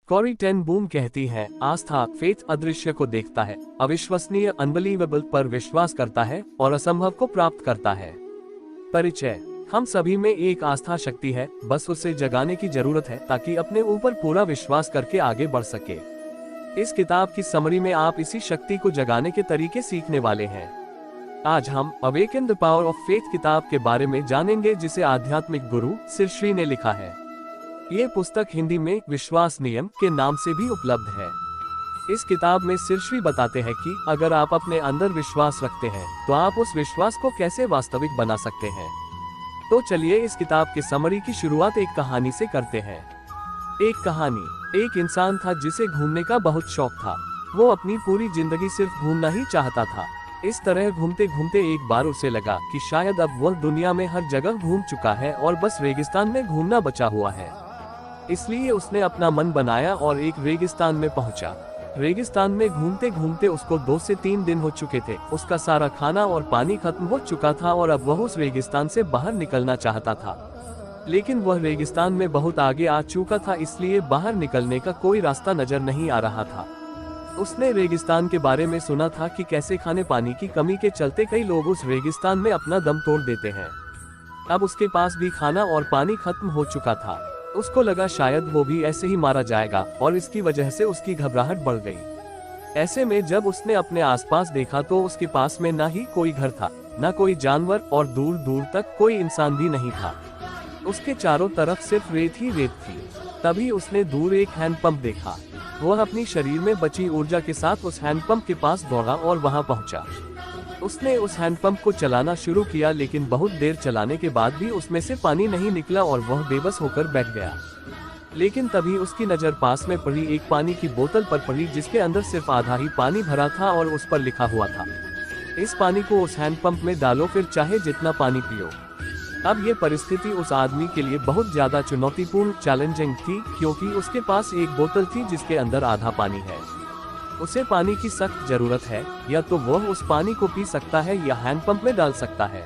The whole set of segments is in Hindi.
कॉरी टेन बूम कहती है, आस्था फेथ अदृश्य को देखता है, अविश्वसनीय अनबिलीवेबल पर विश्वास करता है और असंभव को प्राप्त करता है। परिचय। हम सभी में एक आस्था शक्ति है, बस उसे जगाने की जरूरत है ताकि अपने ऊपर पूरा विश्वास करके आगे बढ़ सके। इस किताब की समरी में आप इसी शक्ति को जगाने के तरीके सीखने वाले हैं। आज हम awaken the power of faith किताब के बारे में जानेंगे, जिसे आध्यात्मिक गुरु सिरश्री ने लिखा है। ये पुस्तक हिंदी में विश्वास नियम के नाम से भी उपलब्ध है। इस किताब में सिरश्री बताते हैं कि अगर आप अपने अंदर विश्वास रखते हैं तो आप उस विश्वास को कैसे वास्तविक बना सकते हैं। तो चलिए इस किताब के समरी की शुरुआत एक कहानी से करते हैं। एक कहानी। एक इंसान था जिसे घूमने का बहुत शौक था। वो अपनी पूरी जिंदगी सिर्फ घूमना ही चाहता था। इस तरह घूमते घूमते एक बार उसे लगा कि शायद अब वह दुनिया में हर जगह घूम चुका है और बस रेगिस्तान में घूमना बचा हुआ है। इसलिए उसने अपना मन बनाया और एक रेगिस्तान में पहुंचा। रेगिस्तान में घूमते घूमते उसको 2 से 3 दिन हो चुके थे। उसका सारा खाना और पानी खत्म हो चुका था और अब वह उस रेगिस्तान से बाहर निकलना चाहता था। लेकिन वह रेगिस्तान में बहुत आगे आ चुका था, इसलिए बाहर निकलने का कोई रास्ता नजर नहीं आ रहा था। उसने रेगिस्तान के बारे में सुना था कि कैसे खाने पानी की कमी के चलते कई लोग उस रेगिस्तान में अपना दम तोड़ देते हैं। अब उसके पास भी खाना और पानी खत्म हो चुका था। उसको लगा शायद वो भी ऐसे ही मारा जाएगा और इसकी वजह से उसकी घबराहट बढ़ गई। ऐसे में जब उसने अपने आसपास देखा तो उसके पास में ना ही कोई घर था, ना कोई जानवर और दूर दूर तक कोई इंसान भी नहीं था। उसके चारों तरफ सिर्फ रेत ही रेत थी। तभी उसने दूर एक हैंडपंप देखा। वह अपनी शरीर में बची ऊर्जा के साथ उस हैंडपंप के पास दौड़ा और वहां पहुंचा। उसने उस हैंडपंप को चलाना शुरू किया, लेकिन बहुत देर चलाने के बाद भी उसमें से पानी नहीं निकला और वह बेबस होकर बैठ गया। लेकिन तभी उसकी नज़र पास में पड़ी एक पानी की बोतल पर पड़ी, जिसके अंदर सिर्फ आधा ही पानी भरा था और उस पर लिखा हुआ था, इस पानी को उस हैंडपंप में डालो, फिर चाहे जितना पानी पियो। अब ये परिस्थिति उस आदमी के लिए बहुत ज्यादा चुनौतीपूर्ण चैलेंजिंग थी, क्योंकि उसके पास एक बोतल थी जिसके अंदर आधा पानी है। उसे पानी की सख्त जरूरत है। या तो वह उस पानी को पी सकता है या हैंडपंप में डाल सकता है।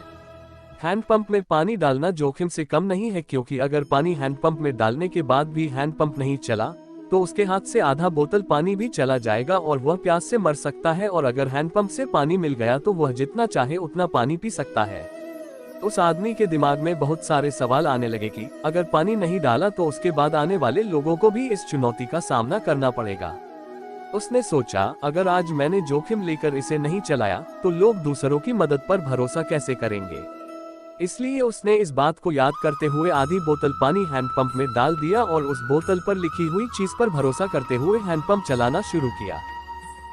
हैंडपंप में पानी डालना जोखिम से कम नहीं है, क्योंकि अगर पानी हैंडपंप में डालने के बाद भी हैंडपंप नहीं चला तो उसके हाथ से आधा बोतल पानी भी चला जाएगा और वह प्यास से मर सकता है। और अगर हैंडपंप से पानी मिल गया तो वह जितना चाहे उतना पानी पी सकता है। उस आदमी के दिमाग में बहुत सारे सवाल आने लगे कि अगर पानी नहीं डाला तो उसके बाद आने वाले लोगों को भी इस चुनौती का सामना करना पड़ेगा। उसने सोचा, अगर आज मैंने जोखिम लेकर इसे नहीं चलाया तो लोग दूसरों की मदद पर भरोसा कैसे करेंगे। इसलिए उसने इस बात को याद करते हुए आधी बोतल पानी हैंडपंप में डाल दिया और उस बोतल पर लिखी हुई चीज पर भरोसा करते हुए हैंडपंप चलाना शुरू किया।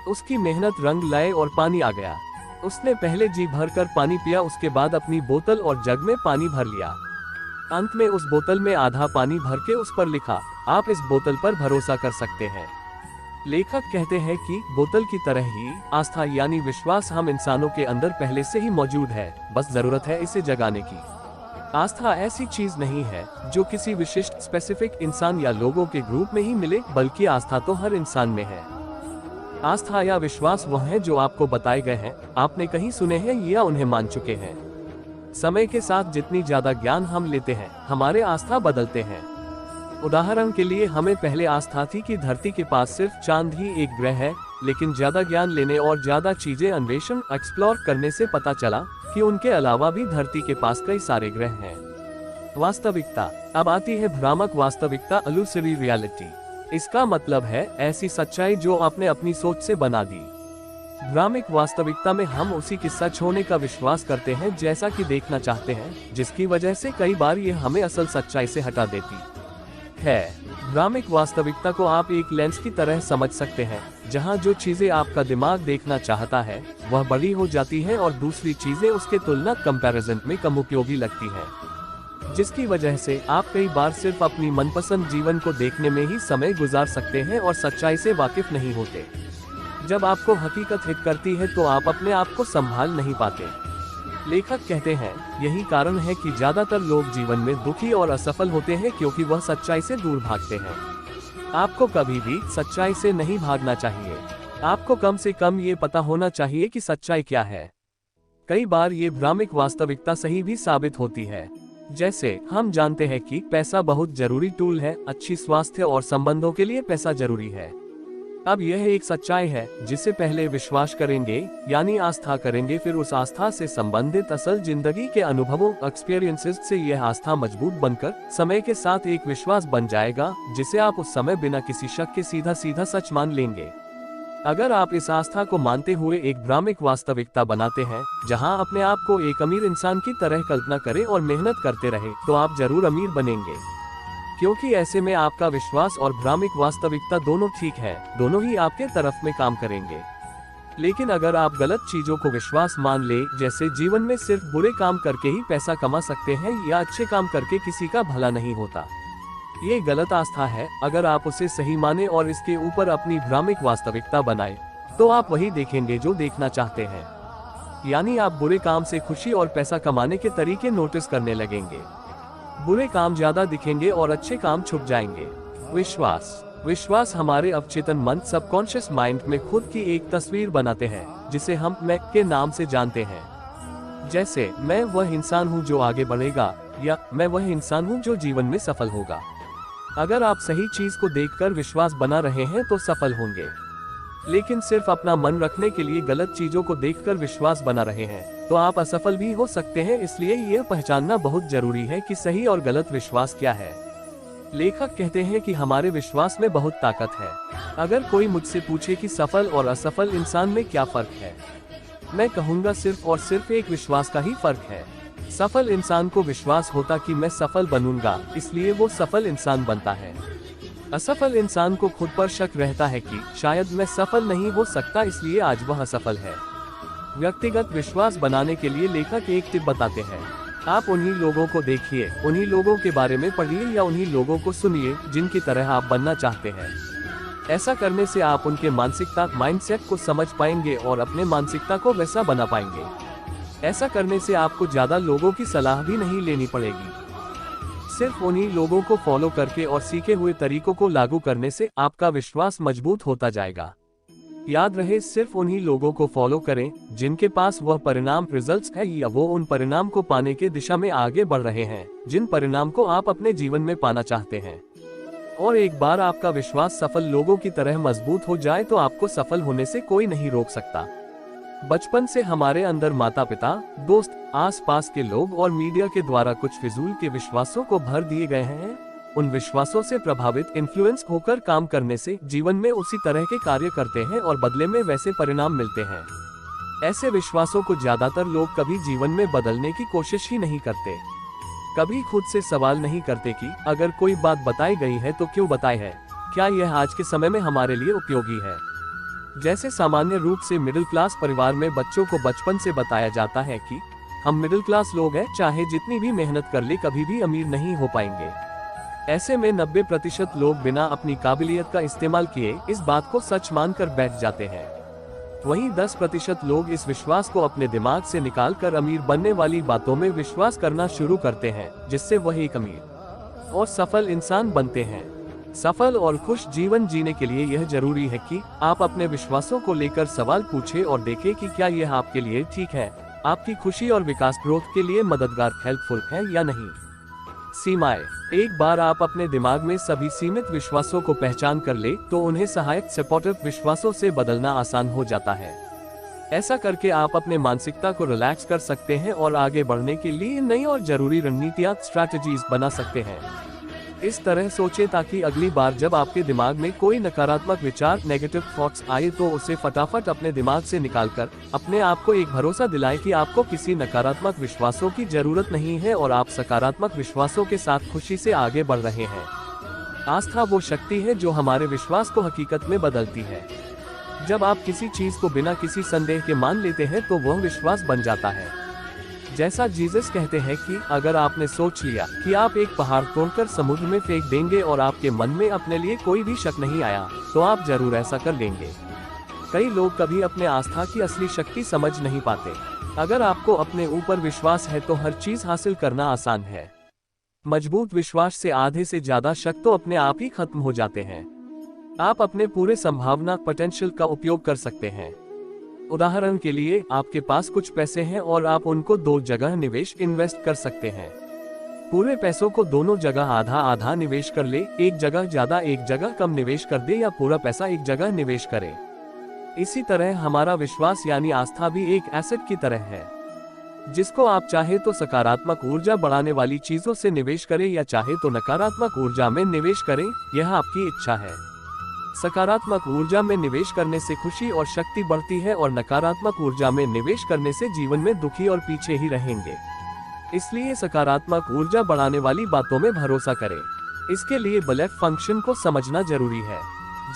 उसकी मेहनत रंग लाए और पानी आ गया। उसने पहले जी भरकर पानी पिया, उसके बाद अपनी बोतल और जग में पानी भर लिया। अंत में उस बोतल में आधा पानी भर के उस पर लिखा, आप इस बोतल पर भरोसा कर सकते हैं। लेखक कहते हैं कि बोतल की तरह ही आस्था यानी विश्वास हम इंसानों के अंदर पहले से ही मौजूद है, बस जरूरत है इसे जगाने की। आस्था ऐसी चीज नहीं है जो किसी विशिष्ट स्पेसिफिक इंसान या लोगों के ग्रुप में ही मिले, बल्कि आस्था तो हर इंसान में है। आस्था या विश्वास वह है जो आपको बताए गए हैं, आपने कहीं सुने हैं या उन्हें मान चुके हैं। समय के साथ जितनी ज्यादा ज्ञान हम लेते हैं, हमारे आस्था बदलते हैं। उदाहरण के लिए हमें पहले आस्था थी कि धरती के पास सिर्फ चांद ही एक ग्रह है, लेकिन ज्यादा ज्ञान लेने और ज्यादा चीजें अन्वेषण एक्सप्लोर करने से पता चला कि उनके अलावा भी धरती के पास कई सारे ग्रह हैं। वास्तविकता। अब आती है भ्रामक वास्तविकता, इल्यूसरी रियलिटी। इसका मतलब है ऐसी सच्चाई जो आपने अपनी सोच से बना दी। भ्रामक वास्तविकता में हम उसी की सच होने का विश्वास करते हैं जैसा कि देखना चाहते हैं, जिसकी वजह से कई बार ये हमें असल सच्चाई से हटा देती है। भ्रामक वास्तविकता को आप एक लेंस की तरह समझ सकते हैं, जहां जो चीजें आपका दिमाग देखना चाहता है वह बड़ी हो जाती हैं और दूसरी चीजें उसके तुलना कंपैरिजन में कम उपयोगी लगती हैं, जिसकी वजह से आप कई बार सिर्फ अपनी मनपसंद जीवन को देखने में ही समय गुजार सकते हैं और सच्चाई से वाकिफ नहीं होते। जब आपको हकीकत हिट करती है तो आप अपने आप को संभाल नहीं पाते। लेखक कहते हैं, यही कारण है कि ज्यादातर लोग जीवन में दुखी और असफल होते हैं, क्योंकि वह सच्चाई से दूर भागते हैं। आपको कभी भी सच्चाई से नहीं भागना चाहिए। आपको कम से कम ये पता होना चाहिए कि सच्चाई क्या है। कई बार ये भ्रामक वास्तविकता सही भी साबित होती है। जैसे हम जानते हैं कि पैसा बहुत जरूरी टूल है, अच्छी स्वास्थ्य और संबंधों के लिए पैसा जरूरी है। अब यह एक सच्चाई है जिसे पहले विश्वास करेंगे यानी आस्था करेंगे, फिर उस आस्था से संबंधित असल जिंदगी के अनुभवों एक्सपीरियंसेस से यह आस्था मजबूत बनकर समय के साथ एक विश्वास बन जाएगा, जिसे आप उस समय बिना किसी शक के सीधा सीधा सच मान लेंगे। अगर आप इस आस्था को मानते हुए एक भ्रामक वास्तविकता बनाते हैं जहां अपने आप को एक अमीर इंसान की तरह कल्पना करें और मेहनत करते रहे, तो आप जरूर अमीर बनेंगे, क्योंकि ऐसे में आपका विश्वास और भ्रामक वास्तविकता दोनों ठीक है, दोनों ही आपके तरफ में काम करेंगे। लेकिन अगर आप गलत चीजों को विश्वास मान ले, जैसे जीवन में सिर्फ बुरे काम करके ही पैसा कमा सकते हैं या अच्छे काम करके किसी का भला नहीं होता, ये गलत आस्था है। अगर आप उसे सही माने और इसके ऊपर अपनी भ्रामक वास्तविकता बनाए, तो आप वही देखेंगे जो देखना चाहते हैं, यानी आप बुरे काम से खुशी और पैसा कमाने के तरीके नोटिस करने लगेंगे। बुरे काम ज्यादा दिखेंगे और अच्छे काम छुप जाएंगे। विश्वास हमारे अवचेतन मन सबकॉन्शियस माइंड में खुद की एक तस्वीर बनाते हैं, जिसे हम मैं के नाम से जानते हैं। जैसे मैं वह इंसान हूँ जो आगे बढ़ेगा, या मैं वह इंसान हूँ जो जीवन में सफल होगा। अगर आप सही चीज को देखकर विश्वास बना रहे हैं तो सफल होंगे, लेकिन सिर्फ अपना मन रखने के लिए गलत चीजों को देखकर विश्वास बना रहे हैं तो आप असफल भी हो सकते हैं। इसलिए यह पहचानना बहुत जरूरी है कि सही और गलत विश्वास क्या है। लेखक कहते हैं कि हमारे विश्वास में बहुत ताकत है। अगर कोई मुझसे पूछे कि सफल और असफल इंसान में क्या फर्क है, मैं कहूँगा सिर्फ और सिर्फ एक विश्वास का ही फर्क है। सफल इंसान को विश्वास होता कि मैं सफल बनूंगा, इसलिए वो सफल इंसान बनता है। असफल इंसान को खुद पर शक रहता है कि शायद मैं सफल नहीं हो सकता, इसलिए आज वह असफल है। व्यक्तिगत विश्वास बनाने के लिए लेखक एक टिप बताते हैं। आप उन्हीं लोगों को देखिए, उन्हीं लोगों के बारे में पढ़िए या उन्हीं लोगों को सुनिए जिनकी तरह आप बनना चाहते हैं। ऐसा करने से आप उनके मानसिकता माइंडसेट को समझ पाएंगे और अपने मानसिकता को वैसा बना पाएंगे। ऐसा करने से आपको ज्यादा लोगों की सलाह भी नहीं लेनी पड़ेगी। सिर्फ उन्हीं लोगों को फॉलो करके और सीखे हुए तरीकों को लागू करने से आपका विश्वास मजबूत होता जाएगा। याद रहे, सिर्फ उन्हीं लोगों को फॉलो करें जिनके पास वह परिणाम रिजल्ट्स है, या वो उन परिणाम को पाने के दिशा में आगे बढ़ रहे हैं जिन परिणाम को आप अपने जीवन में पाना चाहते हैं। और एक बार आपका विश्वास सफल लोगों की तरह मजबूत हो जाए तो आपको सफल होने से कोई नहीं रोक सकता। बचपन से हमारे अंदर माता पिता, दोस्त, आसपास के लोग और मीडिया के द्वारा कुछ फिजूल के विश्वासों को भर दिए गए हैं। उन विश्वासों से प्रभावित इन्फ्लुएंस होकर काम करने से जीवन में उसी तरह के कार्य करते हैं और बदले में वैसे परिणाम मिलते हैं। ऐसे विश्वासों को ज्यादातर लोग कभी जीवन में बदलने की कोशिश ही नहीं करते। कभी खुद से सवाल नहीं करते कि अगर कोई बात बताई गई है तो क्यों बताई है, क्या यह आज के समय में हमारे लिए उपयोगी है। जैसे सामान्य रूप से मिडिल क्लास परिवार में बच्चों को बचपन से बताया जाता है कि हम मिडिल क्लास लोग हैं, चाहे जितनी भी मेहनत कर ले कभी भी अमीर नहीं हो पाएंगे। ऐसे में 90% लोग बिना अपनी काबिलियत का इस्तेमाल किए इस बात को सच मानकर बैठ जाते हैं। वहीं 10% लोग इस विश्वास को अपने दिमाग से निकालकर अमीर बनने वाली बातों में विश्वास करना शुरू करते हैं, जिससे वह एक अमीर और सफल इंसान बनते हैं। सफल और खुश जीवन जीने के लिए यह जरूरी है कि आप अपने विश्वासों को लेकर सवाल पूछें और देखें कि क्या यह आपके लिए ठीक है, आपकी खुशी और विकास ग्रोथ के लिए मददगार हेल्पफुल है या नहीं। सीमाएं। एक बार आप अपने दिमाग में सभी सीमित विश्वासों को पहचान कर ले तो उन्हें सहायक सपोर्टिव विश्वासों से बदलना आसान हो जाता है। ऐसा करके आप अपने मानसिकता को रिलैक्स कर सकते हैं और आगे बढ़ने के लिए नई और जरूरी रणनीतियां स्ट्रैटेजीज बना सकते हैं। इस तरह सोचें ताकि अगली बार जब आपके दिमाग में कोई नकारात्मक विचार नेगेटिव थॉट्स आए तो उसे फटाफट अपने दिमाग से निकालकर अपने आप को एक भरोसा दिलाएं कि आपको किसी नकारात्मक विश्वासों की जरूरत नहीं है और आप सकारात्मक विश्वासों के साथ खुशी से आगे बढ़ रहे हैं। आस्था वो शक्ति है जो हमारे विश्वास को हकीकत में बदलती है। जब आप किसी चीज को बिना किसी संदेह के मान लेते हैं तो वह विश्वास बन जाता है। जैसा जीसस कहते हैं कि अगर आपने सोच लिया कि आप एक पहाड़ तोड़कर समुद्र में फेंक देंगे और आपके मन में अपने लिए कोई भी शक नहीं आया तो आप जरूर ऐसा कर लेंगे। कई लोग कभी अपने आस्था की असली शक्ति समझ नहीं पाते। अगर आपको अपने ऊपर विश्वास है तो हर चीज हासिल करना आसान है। मजबूत विश्वास से आधे से ज्यादा शक तो अपने आप ही खत्म हो जाते हैं। आप अपने पूरे संभावना पोटेंशियल का उपयोग कर सकते हैं। उदाहरण के लिए, आपके पास कुछ पैसे हैं और आप उनको 2 जगह इन्वेस्ट कर सकते हैं। पूरे पैसों को दोनों जगह आधा आधा निवेश कर ले, एक जगह ज्यादा एक जगह कम निवेश कर दे, या पूरा पैसा एक जगह निवेश करे। इसी तरह हमारा विश्वास यानी आस्था भी एक एसेट की तरह है, जिसको आप चाहे तो सकारात्मक ऊर्जा बढ़ाने वाली चीजों से निवेश करें या चाहे तो नकारात्मक ऊर्जा में निवेश करें, यह आपकी इच्छा है। सकारात्मक ऊर्जा में निवेश करने से खुशी और शक्ति बढ़ती है और नकारात्मक ऊर्जा में निवेश करने से जीवन में दुखी और पीछे ही रहेंगे। इसलिए सकारात्मक ऊर्जा बढ़ाने वाली बातों में भरोसा करें। इसके लिए बिलीफ फंक्शन को समझना जरूरी है।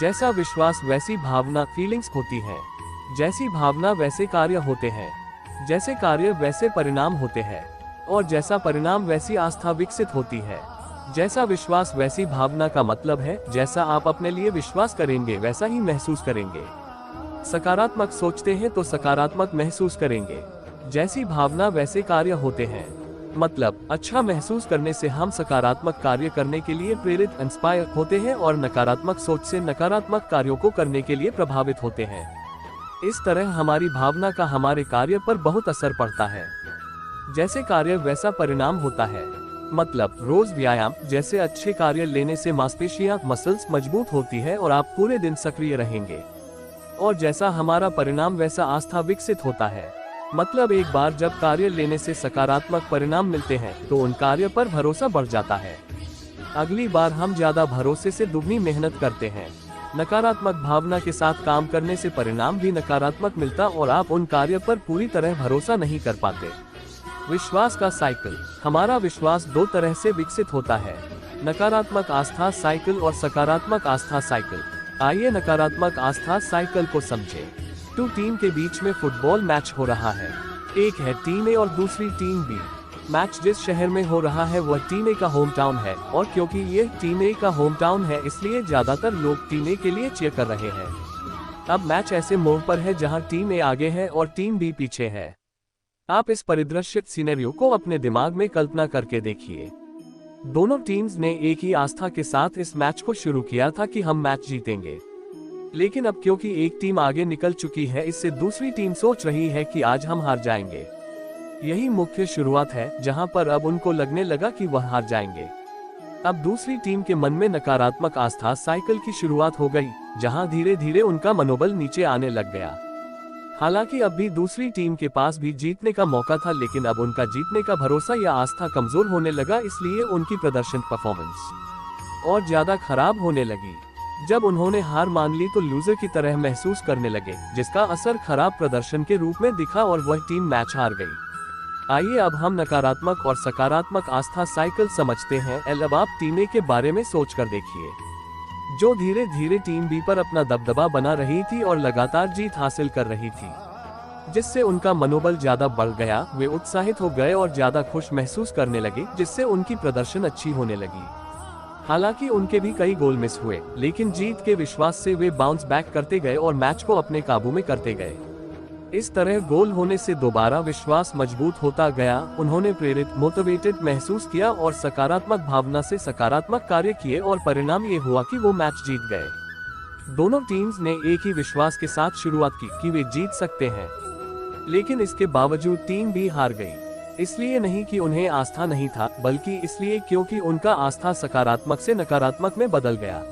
जैसा विश्वास वैसी भावना फीलिंग्स होती है, जैसी भावना वैसे कार्य होते हैं, जैसे कार्य वैसे परिणाम होते हैं, और जैसा परिणाम वैसी आस्था विकसित होती है। जैसा विश्वास वैसी भावना का मतलब है जैसा आप अपने लिए विश्वास करेंगे वैसा ही महसूस करेंगे। सकारात्मक सोचते हैं तो सकारात्मक महसूस करेंगे। जैसी भावना वैसे कार्य होते हैं, मतलब अच्छा महसूस करने से हम सकारात्मक कार्य करने के लिए प्रेरित इंस्पायर होते हैं और नकारात्मक सोच से नकारात्मक कार्यों को करने के लिए प्रभावित होते हैं। इस तरह हमारी भावना का हमारे कार्य पर बहुत असर पड़ता है। जैसे कार्य वैसा परिणाम होता है, मतलब रोज व्यायाम जैसे अच्छे कार्य लेने से मांसपेशियां मसल्स मजबूत होती है और आप पूरे दिन सक्रिय रहेंगे। और जैसा हमारा परिणाम वैसा आस्था विकसित होता है, मतलब एक बार जब कार्य लेने से सकारात्मक परिणाम मिलते हैं तो उन कार्य पर भरोसा बढ़ जाता है। अगली बार हम ज्यादा भरोसे से दुगनी मेहनत करते हैं। नकारात्मक भावना के साथ काम करने से परिणाम भी नकारात्मक मिलता और आप उन कार्य पर पूरी तरह भरोसा नहीं कर पाते। विश्वास का साइकिल। हमारा विश्वास दो तरह से विकसित होता है, नकारात्मक आस्था साइकिल और सकारात्मक आस्था साइकिल। आइए नकारात्मक आस्था साइकिल को समझें। दो टीम के बीच में फुटबॉल मैच हो रहा है। एक है टीम ए और दूसरी टीम बी। मैच जिस शहर में हो रहा है वह टीम ए का होम टाउन है, और क्योंकि ये टीम ए का होम टाउन है इसलिए ज्यादातर लोग टीम ए के लिए चीयर कर रहे हैं। अब मैच ऐसे मोड़ पर है जहां टीम ए आगे है और टीम बी पीछे है। आप इस परिदृश्य सिनेरियो को अपने दिमाग में कल्पना करके देखिए। दोनों टीम्स ने एक ही आस्था के साथ इस मैच को शुरू किया था कि हम मैच जीतेंगे, लेकिन अब क्योंकि एक टीम आगे निकल चुकी है इससे दूसरी टीम सोच रही है कि आज हम हार जाएंगे। यही मुख्य शुरुआत है जहां पर अब उनको लगने लगा कि वह हार जाएंगे। अब दूसरी टीम के मन में नकारात्मक आस्था साइकिल की शुरुआत हो गई, जहां धीरे धीरे उनका मनोबल नीचे आने लग गया। हालांकि अब भी दूसरी टीम के पास भी जीतने का मौका था, लेकिन अब उनका जीतने का भरोसा या आस्था कमजोर होने लगा, इसलिए उनकी प्रदर्शन परफॉर्मेंस और ज्यादा खराब होने लगी। जब उन्होंने हार मान ली तो लूजर की तरह महसूस करने लगे, जिसका असर खराब प्रदर्शन के रूप में दिखा और वह टीम मैच हार गई। आइए अब हम नकारात्मक और सकारात्मक आस्था साइकिल समझते हैं। अब आप टीम ए के बारे में सोच कर देखिए, जो धीरे धीरे टीम बी पर अपना दबदबा बना रही थी और लगातार जीत हासिल कर रही थी, जिससे उनका मनोबल ज्यादा बढ़ गया। वे उत्साहित हो गए और ज्यादा खुश महसूस करने लगे, जिससे उनकी प्रदर्शन अच्छी होने लगी। हालांकि उनके भी कई गोल मिस हुए, लेकिन जीत के विश्वास से वे बाउंस बैक करते गए और मैच को अपने काबू में करते गए। इस तरह गोल होने से दोबारा विश्वास मजबूत होता गया। उन्होंने प्रेरित मोटिवेटेड महसूस किया और सकारात्मक भावना से सकारात्मक कार्य किए और परिणाम ये हुआ कि वो मैच जीत गए। दोनों टीम्स ने एक ही विश्वास के साथ शुरुआत की कि वे जीत सकते हैं, लेकिन इसके बावजूद टीम भी हार गई। इसलिए नहीं कि उन्हें आस्था नहीं था, बल्कि इसलिए क्योंकि उनका आस्था सकारात्मक से नकारात्मक में बदल गया।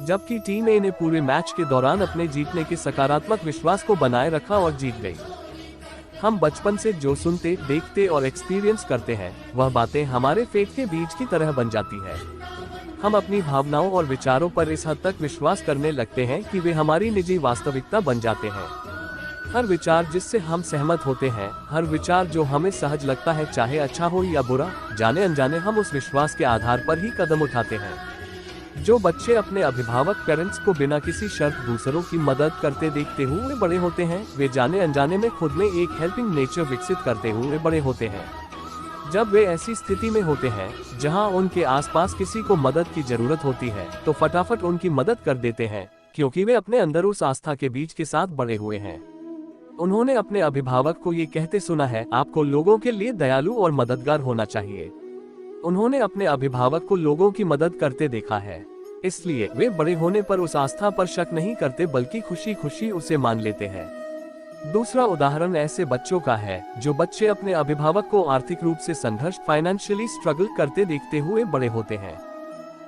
जबकि टीम ए ने पूरे मैच के दौरान अपने जीतने के सकारात्मक विश्वास को बनाए रखा और जीत गई। हम बचपन से जो सुनते, देखते और एक्सपीरियंस करते हैं, वह बातें हमारे फेट के बीज की तरह बन जाती है। हम अपनी भावनाओं और विचारों पर इस हद तक विश्वास करने लगते हैं कि वे हमारी निजी वास्तविकता बन जाते हैं। हर विचार जिससे हम सहमत होते हैं, हर विचार जो हमें सहज लगता है, चाहे अच्छा हो या बुरा, जाने अनजाने हम उस विश्वास के आधार पर ही कदम उठाते हैं। जो बच्चे अपने अभिभावक पेरेंट्स को बिना किसी शर्त दूसरों की मदद करते देखते हुए बड़े होते हैं, वे जाने अनजाने में खुद में एक हेल्पिंग नेचर विकसित करते हुए बड़े होते हैं। जब वे ऐसी स्थिति में होते हैं जहां उनके आसपास किसी को मदद की जरूरत होती है, तो फटाफट उनकी मदद कर देते हैं, क्योंकि वे अपने अंदर उस आस्था के बीज के साथ बड़े हुए हैं। उन्होंने अपने अभिभावक को ये कहते सुना है, आपको लोगों के लिए दयालु और मददगार होना चाहिए। उन्होंने अपने अभिभावक को लोगों की मदद करते देखा है, इसलिए वे बड़े होने पर उस आस्था पर शक नहीं करते, बल्कि खुशी खुशी उसे मान लेते हैं। दूसरा उदाहरण ऐसे बच्चों का है जो बच्चे अपने अभिभावक को आर्थिक रूप से संघर्ष फाइनेंशियली स्ट्रगल करते देखते हुए बड़े होते हैं।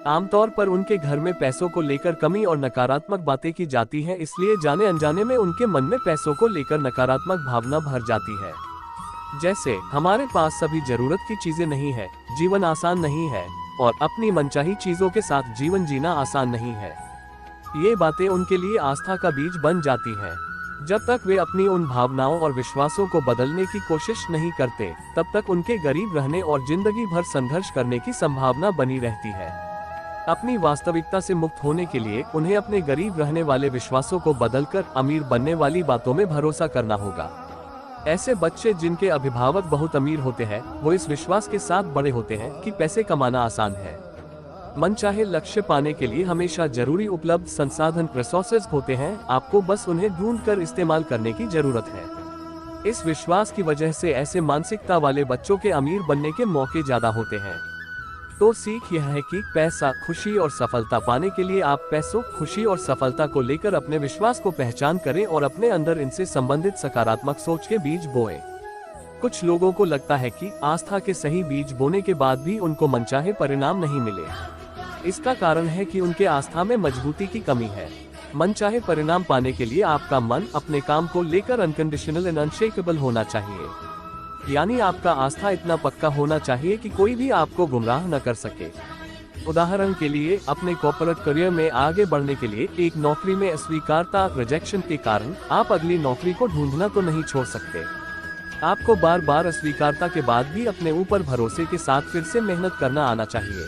आमतौर पर उनके घर में पैसों को लेकर कमी और नकारात्मक बातें की जाती हैं, इसलिए जाने अनजाने में उनके मन में पैसों को लेकर नकारात्मक भावना भर जाती है। जैसे हमारे पास सभी जरूरत की चीजें नहीं है, जीवन आसान नहीं है और अपनी मनचाही चीजों के साथ जीवन जीना आसान नहीं है। ये बातें उनके लिए आस्था का बीज बन जाती हैं। जब तक वे अपनी उन भावनाओं और विश्वासों को बदलने की कोशिश नहीं करते, तब तक उनके गरीब रहने और जिंदगी भर संघर्ष करने की संभावना बनी रहती है। अपनी वास्तविकता से मुक्त होने के लिए उन्हें अपने गरीब रहने वाले विश्वासों को बदलकर अमीर बनने वाली बातों में भरोसा करना होगा। ऐसे बच्चे जिनके अभिभावक बहुत अमीर होते हैं, वो इस विश्वास के साथ बड़े होते हैं कि पैसे कमाना आसान है। मनचाहे लक्ष्य पाने के लिए हमेशा जरूरी उपलब्ध संसाधन रिसोर्सेज होते हैं, आपको बस उन्हें ढूंढकर इस्तेमाल करने की जरूरत है। इस विश्वास की वजह से ऐसे मानसिकता वाले बच्चों के अमीर बनने के मौके ज्यादा होते हैं। तो सीख यह है कि पैसा, खुशी और सफलता पाने के लिए आप पैसों, खुशी और सफलता को लेकर अपने विश्वास को पहचान करें और अपने अंदर इनसे संबंधित सकारात्मक सोच के बीज बोएं। कुछ लोगों को लगता है कि आस्था के सही बीज बोने के बाद भी उनको मनचाहे परिणाम नहीं मिले। इसका कारण है कि उनके आस्था में मजबूती की कमी है। मनचाहे परिणाम पाने के लिए आपका मन अपने काम को लेकर अनकंडीशनल एंड अनशेकेबल होना चाहिए, यानी आपका आस्था इतना पक्का होना चाहिए कि कोई भी आपको गुमराह न कर सके। उदाहरण के लिए, अपने कॉर्पोरेट करियर में आगे बढ़ने के लिए एक नौकरी में अस्वीकारता, रिजेक्शन के कारण आप अगली नौकरी को ढूंढना तो नहीं छोड़ सकते। आपको बार बार अस्वीकारता के बाद भी अपने ऊपर भरोसे के साथ फिर से मेहनत करना आना चाहिए,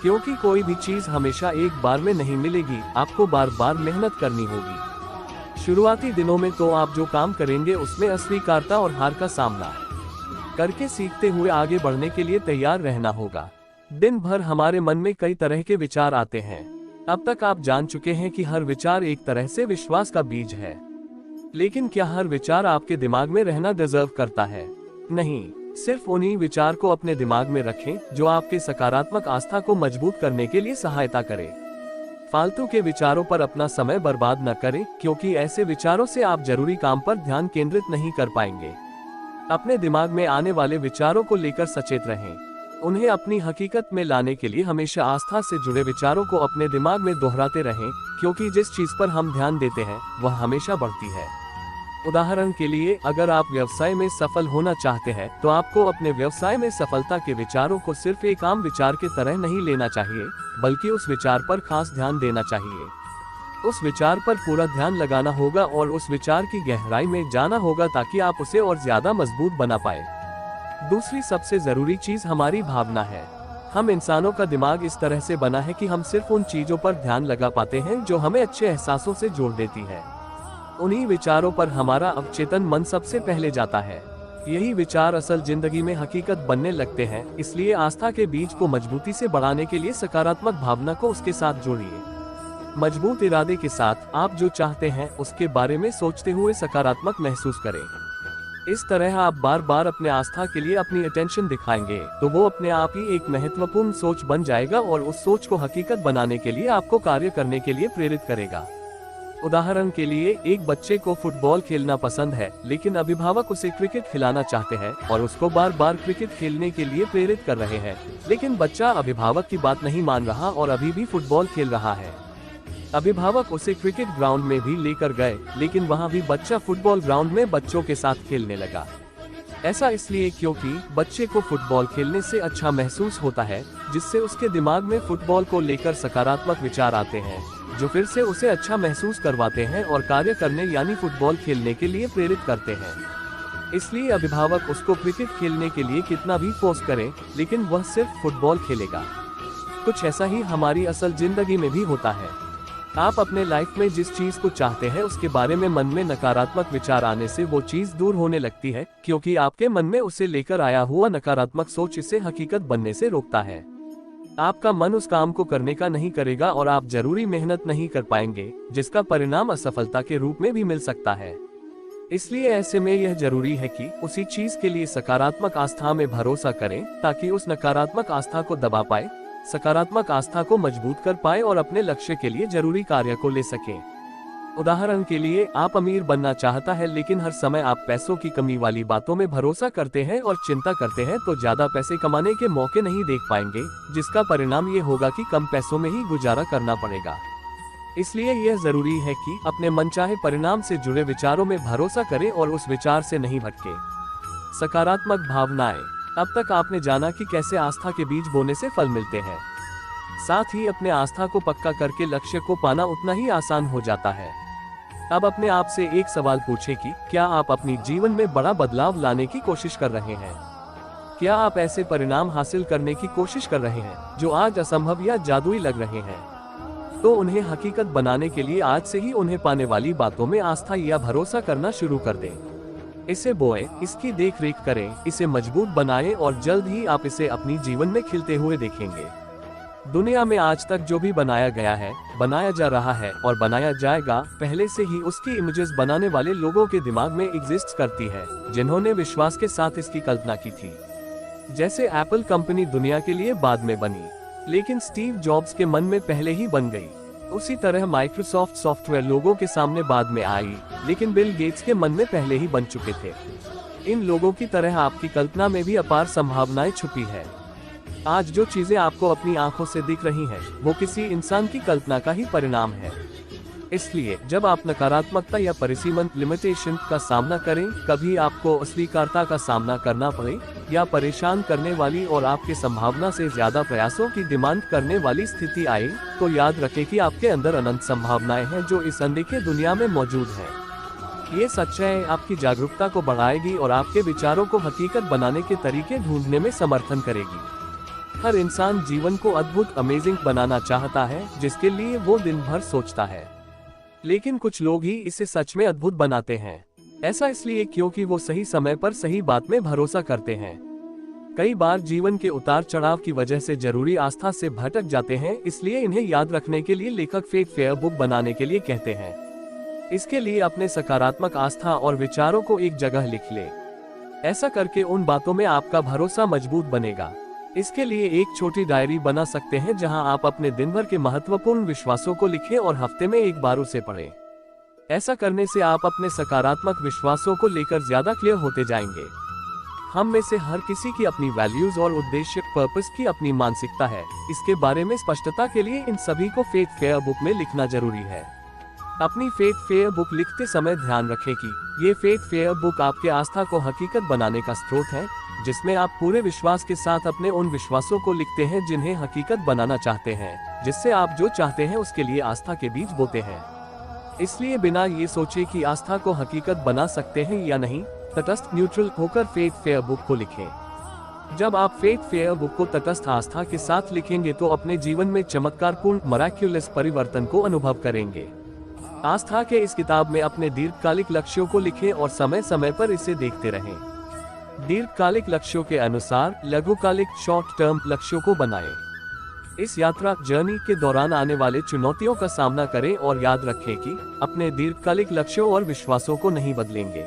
क्योंकि कोई भी चीज हमेशा एक बार में नहीं मिलेगी, आपको बार बार मेहनत करनी होगी। शुरुआती दिनों में तो आप जो काम करेंगे उसमें अस्वीकारता और हार का सामना करके सीखते हुए आगे बढ़ने के लिए तैयार रहना होगा। दिन भर हमारे मन में कई तरह के विचार आते हैं। अब तक आप जान चुके हैं कि हर विचार एक तरह से विश्वास का बीज है, लेकिन क्या हर विचार आपके दिमाग में रहना डिजर्व करता है? नहीं, सिर्फ उन्हीं विचार को अपने दिमाग में रखें जो आपके सकारात्मक आस्था को मजबूत करने के लिए सहायता करे। फालतू के विचारों पर अपना समय बर्बाद न करें, क्योंकि ऐसे विचारों से आप जरूरी काम पर ध्यान केंद्रित नहीं कर पाएंगे। अपने दिमाग में आने वाले विचारों को लेकर सचेत रहें। उन्हें अपनी हकीकत में लाने के लिए हमेशा आस्था से जुड़े विचारों को अपने दिमाग में दोहराते रहें, क्योंकि जिस चीज पर हम ध्यान देते हैं वह हमेशा बढ़ती है। उदाहरण के लिए, अगर आप व्यवसाय में सफल होना चाहते हैं तो आपको अपने व्यवसाय में सफलता के विचारों को सिर्फ एक आम विचार की तरह नहीं लेना चाहिए, बल्कि उस विचार पर खास ध्यान देना चाहिए। उस विचार पर पूरा ध्यान लगाना होगा और उस विचार की गहराई में जाना होगा ताकि आप उसे और ज्यादा मजबूत बना पाए। दूसरी सबसे जरूरी चीज हमारी भावना है। हम इंसानों का दिमाग इस तरह से बना है कि हम सिर्फ उन चीजों पर ध्यान लगा पाते हैं जो हमें अच्छे एहसासों से जोड़ देती है। उन्हीं विचारों पर हमारा अवचेतन मन सबसे पहले जाता है। यही विचार असल जिंदगी में हकीकत बनने लगते हैं। इसलिए आस्था के बीज को मजबूती से बढ़ाने के लिए सकारात्मक भावना को उसके साथ जोड़िए। मजबूत इरादे के साथ आप जो चाहते हैं उसके बारे में सोचते हुए सकारात्मक महसूस करें। इस तरह आप बार बार अपने आस्था के लिए अपनी अटेंशन दिखाएंगे तो वो अपने आप ही एक महत्वपूर्ण सोच बन जाएगा और उस सोच को हकीकत बनाने के लिए आपको कार्य करने के लिए प्रेरित करेगा। उदाहरण के लिए, एक बच्चे को फुटबॉल खेलना पसंद है, लेकिन अभिभावक उसे क्रिकेट खिलाना चाहते हैं और उसको बार बार क्रिकेट खेलने के लिए प्रेरित कर रहे हैं, लेकिन बच्चा अभिभावक की बात नहीं मान रहा और अभी भी फुटबॉल खेल रहा है। अभिभावक उसे क्रिकेट ग्राउंड में भी लेकर गए, लेकिन वहाँ भी बच्चा फुटबॉल ग्राउंड में बच्चों के साथ खेलने लगा। ऐसा इसलिए क्योंकि बच्चे को फुटबॉल खेलने से अच्छा महसूस होता है, जिससे उसके दिमाग में फुटबॉल को लेकर सकारात्मक विचार आते हैं, जो फिर से उसे अच्छा महसूस करवाते हैं और कार्य करने यानी फुटबॉल खेलने के लिए प्रेरित करते हैं। इसलिए अभिभावक उसको क्रिकेट खेलने के लिए कितना भी फोर्स करें, लेकिन वह सिर्फ फुटबॉल खेलेगा। कुछ ऐसा ही हमारी असल जिंदगी में भी होता है। आप अपने लाइफ में जिस चीज को चाहते हैं उसके बारे में मन में नकारात्मक विचार आने से वो चीज दूर होने लगती है, क्योंकि आपके मन में उसे लेकर आया हुआ नकारात्मक सोच इसे हकीकत बनने से रोकता है। आपका मन उस काम को करने का नहीं करेगा और आप जरूरी मेहनत नहीं कर पाएंगे, जिसका परिणाम असफलता के रूप में भी मिल सकता है। इसलिए ऐसे में यह जरूरी है कि उसी चीज के लिए सकारात्मक आस्था में भरोसा करें, ताकि उस नकारात्मक आस्था को दबा पाए, सकारात्मक आस्था को मजबूत कर पाए और अपने लक्ष्य के लिए जरूरी कार्य को ले सकें। उदाहरण के लिए, आप अमीर बनना चाहता है लेकिन हर समय आप पैसों की कमी वाली बातों में भरोसा करते हैं और चिंता करते हैं तो ज्यादा पैसे कमाने के मौके नहीं देख पाएंगे, जिसका परिणाम ये होगा कि कम पैसों में ही गुजारा करना पड़ेगा। इसलिए यह जरूरी है कि अपने मनचाहे परिणाम से जुड़े विचारों में भरोसा करें और उस विचार से नहीं भटके। सकारात्मक भावनाएं। अब तक आपने जाना कि कैसे आस्था के बीज बोने से फल मिलते हैं। साथ ही अपने आस्था को पक्का करके लक्ष्य को पाना उतना ही आसान हो जाता है। अब अपने आप से एक सवाल पूछें कि क्या आप अपनी जीवन में बड़ा बदलाव लाने की कोशिश कर रहे हैं? क्या आप ऐसे परिणाम हासिल करने की कोशिश कर रहे हैं जो आज असंभव या जादुई लग रहे हैं? तो उन्हें हकीकत बनाने के लिए आज से ही उन्हें पाने वाली बातों में आस्था या भरोसा करना शुरू कर दें। इसे बोएं, इसकी देखरेख करें, इसे मजबूत बनाएं और जल्द ही आप इसे अपनी जीवन में खिलते हुए देखेंगे। दुनिया में आज तक जो भी बनाया गया है, बनाया जा रहा है और बनाया जाएगा, पहले से ही उसकी इमेजेस बनाने वाले लोगों के दिमाग में एग्जिस्ट करती है, जिन्होंने विश्वास के साथ इसकी कल्पना की थी। जैसे एप्पल कंपनी दुनिया के लिए बाद में बनी, लेकिन स्टीव जॉब्स के मन में पहले ही बन गई। उसी तरह माइक्रोसॉफ्ट सॉफ्टवेयर लोगों के सामने बाद में आई, लेकिन बिल गेट्स के मन में पहले ही बन चुके थे। इन लोगों की तरह आपकी कल्पना में भी अपार संभावनाएं छुपी है। आज जो चीजें आपको अपनी आंखों से दिख रही हैं, वो किसी इंसान की कल्पना का ही परिणाम है। इसलिए जब आप नकारात्मकता या परिसीमन लिमिटेशन का सामना करें, कभी आपको अस्वीकारता का सामना करना पड़े या परेशान करने वाली और आपके संभावना से ज्यादा प्रयासों की डिमांड करने वाली स्थिति आए, तो याद रखें कि आपके अंदर अनंत संभावनाएं हैं जो इस अनदेखे दुनिया में मौजूद हैं। ये सच्चाई आपकी जागरूकता को बढ़ाएगी और आपके विचारों को हकीकत बनाने के तरीके ढूंढने में समर्थन करेगी। हर इंसान जीवन को अद्भुत अमेजिंग बनाना चाहता है, जिसके लिए वो दिन भर सोचता है, लेकिन कुछ लोग ही इसे सच में अद्भुत बनाते हैं। ऐसा इसलिए क्योंकि वो सही समय पर सही बात में भरोसा करते हैं। कई बार जीवन के उतार चढ़ाव की वजह से जरूरी आस्था से भटक जाते हैं, इसलिए इन्हें याद रखने के लिए लेखक फेथ फेयर बुक बनाने के लिए कहते हैं। इसके लिए अपने सकारात्मक आस्था और विचारों को एक जगह लिख ले। ऐसा करके उन बातों में आपका भरोसा मजबूत बनेगा। इसके लिए एक छोटी डायरी बना सकते हैं जहां आप अपने दिन भर के महत्वपूर्ण विश्वासों को लिखें और हफ्ते में एक बार उसे पढ़ें। ऐसा करने से आप अपने सकारात्मक विश्वासों को लेकर ज्यादा क्लियर होते जाएंगे। हम में से हर किसी की अपनी वैल्यूज और उद्देश्य पर्पस की अपनी मानसिकता है। इसके बारे में स्पष्टता के लिए इन सभी को फेथ फेयर बुक में लिखना जरूरी है। अपनी फेथ फेयर बुक लिखते समय ध्यान रखें कि ये फेथ फेयर बुक आपके आस्था को हकीकत बनाने का स्रोत है, जिसमें आप पूरे विश्वास के साथ अपने उन विश्वासों को लिखते हैं जिन्हें हकीकत बनाना चाहते हैं, जिससे आप जो चाहते हैं उसके लिए आस्था के बीज बोते हैं। इसलिए बिना ये सोचे कि आस्था को हकीकत बना सकते हैं या नहीं, तटस्थ न्यूट्रल होकर फेथ फेयर बुक को लिखें। जब आप फेथ फेयर बुक को तटस्थ आस्था के साथ लिखेंगे तो अपने जीवन में चमत्कारपूर्ण मराक्युलस परिवर्तन को अनुभव करेंगे। आस्था के इस किताब में अपने दीर्घकालिक लक्ष्यों को लिखें और समय समय पर इसे देखते रहें। दीर्घकालिक लक्ष्यों के अनुसार लघुकालिक शॉर्ट टर्म लक्ष्यों को बनाएं। इस यात्रा जर्नी के दौरान आने वाले चुनौतियों का सामना करें और याद रखें कि अपने दीर्घकालिक लक्ष्यों और विश्वासों को नहीं बदलेंगे।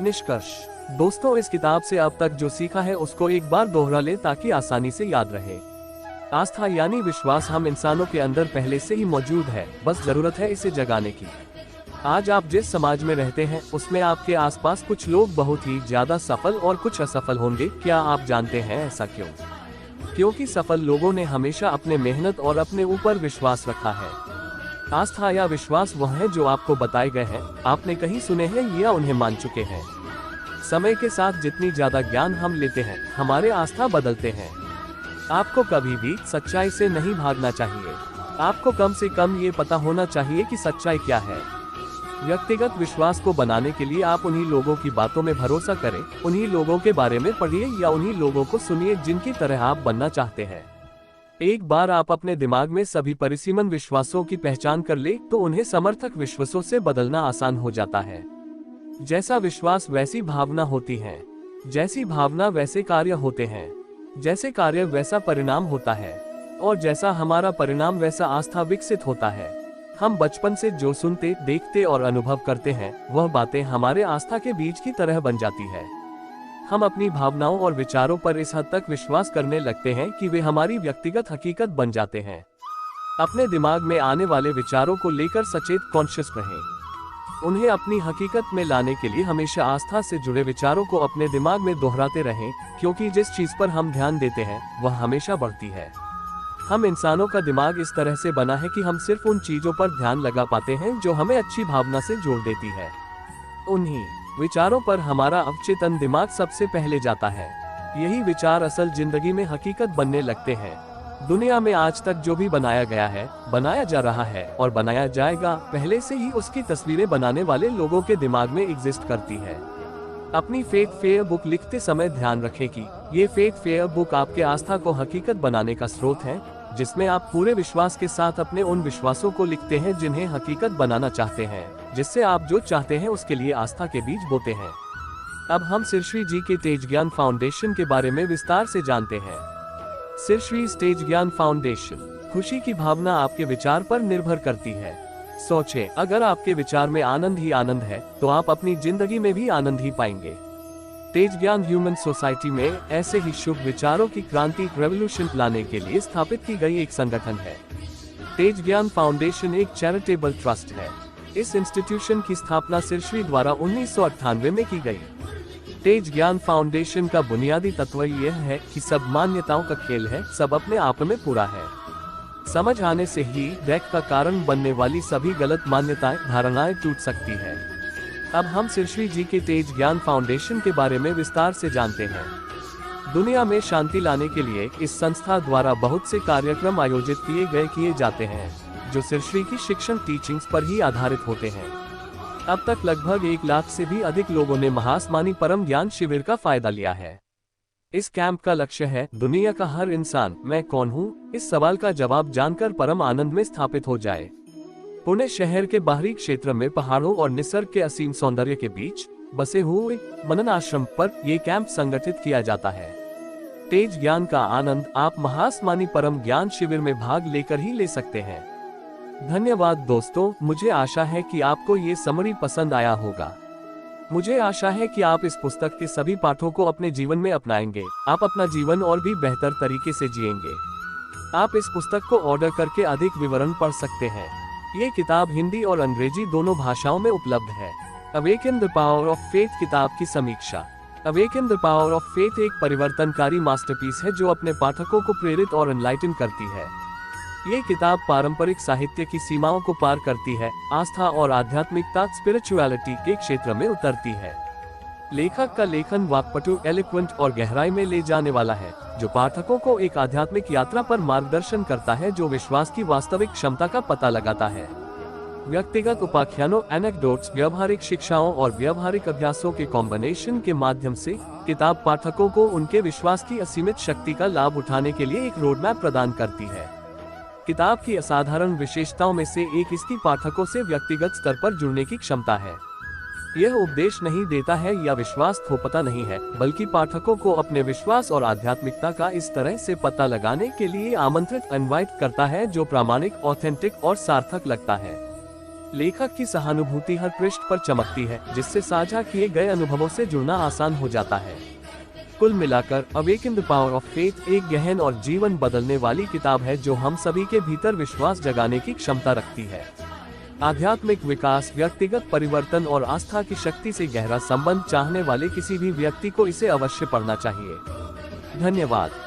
निष्कर्ष। दोस्तों, इस किताब से अब तक जो सीखा है उसको एक बार दोहरा लें ताकि आसानी से याद रहे। आस्था यानी विश्वास हम इंसानों के अंदर पहले से ही मौजूद है, बस जरूरत है इसे जगाने की। आज आप जिस समाज में रहते हैं उसमें आपके आसपास कुछ लोग बहुत ही ज्यादा सफल और कुछ असफल होंगे। क्या आप जानते हैं ऐसा क्यों? क्योंकि सफल लोगों ने हमेशा अपने मेहनत और अपने ऊपर विश्वास रखा है। आस्था या विश्वास वह है जो आपको बताए गए हैं, आपने कहीं सुने हैं या उन्हें मान चुके हैं। समय के साथ जितनी ज्यादा ज्ञान हम लेते हैं, हमारे आस्था बदलते हैं। आपको कभी भी सच्चाई से नहीं भागना चाहिए। आपको कम से कम ये पता होना चाहिए कि सच्चाई क्या है। व्यक्तिगत विश्वास को बनाने के लिए आप उन्हीं लोगों की बातों में भरोसा करें, उन्हीं लोगों के बारे में पढ़िए या उन्हीं लोगों को सुनिए जिनकी तरह आप बनना चाहते हैं। एक बार आप अपने दिमाग में सभी परिसीमन विश्वासों की पहचान कर ले तो उन्हें समर्थक विश्वासों से बदलना आसान हो जाता है। जैसा विश्वास वैसी भावना होती है, जैसी भावना वैसे कार्य होते हैं, जैसे कार्य वैसा परिणाम होता है, और जैसा हमारा परिणाम वैसा आस्था विकसित होता है। हम बचपन से जो सुनते, देखते और अनुभव करते हैं, वह बातें हमारे आस्था के बीज की तरह बन जाती है। हम अपनी भावनाओं और विचारों पर इस हद तक विश्वास करने लगते हैं कि वे हमारी व्यक्तिगत हकीकत बन जाते हैं। अपने दिमाग में आने वाले विचारों को लेकर सचेत कॉन्शियस रहें। उन्हें अपनी हकीकत में लाने के लिए हमेशा आस्था से जुड़े विचारों को अपने दिमाग में दोहराते रहें, क्योंकि जिस चीज पर हम ध्यान देते हैं वह हमेशा बढ़ती है। हम इंसानों का दिमाग इस तरह से बना है कि हम सिर्फ उन चीजों पर ध्यान लगा पाते हैं जो हमें अच्छी भावना से जोड़ देती है। उन्हीं विचारों पर हमारा अवचेतन दिमाग सबसे पहले जाता है। यही विचार असल जिंदगी में हकीकत बनने लगते हैं। दुनिया में आज तक जो भी बनाया गया है, बनाया जा रहा है और बनाया जाएगा, पहले से ही उसकी तस्वीरें बनाने वाले लोगों के दिमाग में एग्जिस्ट करती है। अपनी फेथ फेयर बुक लिखते समय ध्यान रखें कि ये फेथ फेयर बुक आपके आस्था को हकीकत बनाने का स्रोत है, जिसमें आप पूरे विश्वास के साथ अपने उन विश्वासों को लिखते हैं जिन्हें हकीकत बनाना चाहते हैं, जिससे आप जो चाहते हैं उसके लिए आस्था के बीज बोते हैं। अब हम श्री जी के तेज ज्ञान फाउंडेशन के बारे में विस्तार से जानते हैं। श्री तेज ज्ञान फाउंडेशन, खुशी की भावना आपके विचार पर निर्भर करती है। सोचें, अगर आपके विचार में आनंद ही आनंद है तो आप अपनी जिंदगी में भी आनंद ही पाएंगे। तेज ज्ञान ह्यूमन सोसाइटी में ऐसे ही शुभ विचारों की क्रांति रेवोल्यूशन लाने के लिए स्थापित की गई एक संगठन है। तेज ज्ञान फाउंडेशन एक चैरिटेबल ट्रस्ट है। इस इंस्टीट्यूशन की स्थापना श्री द्वारा 1998 में की गई। तेज ज्ञान फाउंडेशन का बुनियादी तत्व यह है कि सब मान्यताओं का खेल है, सब अपने आप में पूरा है। समझ आने से ही दैक का कारण बनने वाली सभी गलत मान्यताएं, धारणाएं टूट सकती है। अब हम श्री जी के तेज ज्ञान फाउंडेशन के बारे में विस्तार से जानते हैं। दुनिया में शांति लाने के लिए इस संस्था द्वारा बहुत से कार्यक्रम आयोजित किए जाते हैं, जो श्री की शिक्षण टीचिंग्स पर ही आधारित होते हैं। अब तक लगभग 1 लाख से भी अधिक लोगों ने महासमानी परम ज्ञान शिविर का फायदा लिया है। इस कैंप का लक्ष्य है दुनिया का हर इंसान मैं कौन हूँ, इस सवाल का जवाब जानकर परम आनंद में स्थापित हो जाए। पुणे शहर के बाहरी क्षेत्र में पहाड़ों और निसर्ग के असीम सौंदर्य के बीच बसे हुए मनन आश्रम पर यह कैंप संगठित किया जाता है। तेज ज्ञान का आनंद आप महासमानी परम ज्ञान शिविर में भाग लेकर ही ले सकते हैं। धन्यवाद दोस्तों, मुझे आशा है कि आपको ये समरी पसंद आया होगा। मुझे आशा है कि आप इस पुस्तक के सभी पाठों को अपने जीवन में अपनाएंगे। आप अपना जीवन और भी बेहतर तरीके से जिएंगे। आप इस पुस्तक को ऑर्डर करके अधिक विवरण पढ़ सकते हैं। ये किताब हिंदी और अंग्रेजी दोनों भाषाओं में उपलब्ध है। Awaken the power of faith किताब की समीक्षा। Awaken the power of faith एक परिवर्तनकारी मास्टरपीस है जो अपने पाठकों को प्रेरित और एनलाइटन करती है। ये किताब पारंपरिक साहित्य की सीमाओं को पार करती है, आस्था और आध्यात्मिकता स्पिरिचुअलिटी के क्षेत्र में उतरती है। लेखक का लेखन वाक्पटु, एलिक्वेंट और गहराई में ले जाने वाला है, जो पाठकों को एक आध्यात्मिक यात्रा पर मार्गदर्शन करता है जो विश्वास की वास्तविक क्षमता का पता लगाता है। व्यक्तिगत उपाख्यानों, एनेक्डोट्स, व्यवहारिक शिक्षाओं और व्यवहारिक अभ्यासों के कॉम्बिनेशन के माध्यम से किताब पाठकों को उनके विश्वास की असीमित शक्ति का लाभ उठाने के लिए एक रोडमैप प्रदान करती है। किताब की असाधारण विशेषताओं में से एक इसकी पाठकों से व्यक्तिगत स्तर पर जुड़ने की क्षमता है। यह उपदेश नहीं देता है या विश्वास थोपता नहीं है, बल्कि पाठकों को अपने विश्वास और आध्यात्मिकता का इस तरह से पता लगाने के लिए आमंत्रित इनवाइट करता है जो प्रामाणिक, ऑथेंटिक और सार्थक लगता है। लेखक की सहानुभूति हर पृष्ठ पर चमकती है, जिससे साझा किए गए अनुभवों से जुड़ना आसान हो जाता है। कुल मिलाकर awaken the power of faith एक गहन और जीवन बदलने वाली किताब है जो हम सभी के भीतर विश्वास जगाने की क्षमता रखती है। आध्यात्मिक विकास, व्यक्तिगत परिवर्तन और आस्था की शक्ति से गहरा संबंध चाहने वाले किसी भी व्यक्ति को इसे अवश्य पढ़ना चाहिए। धन्यवाद।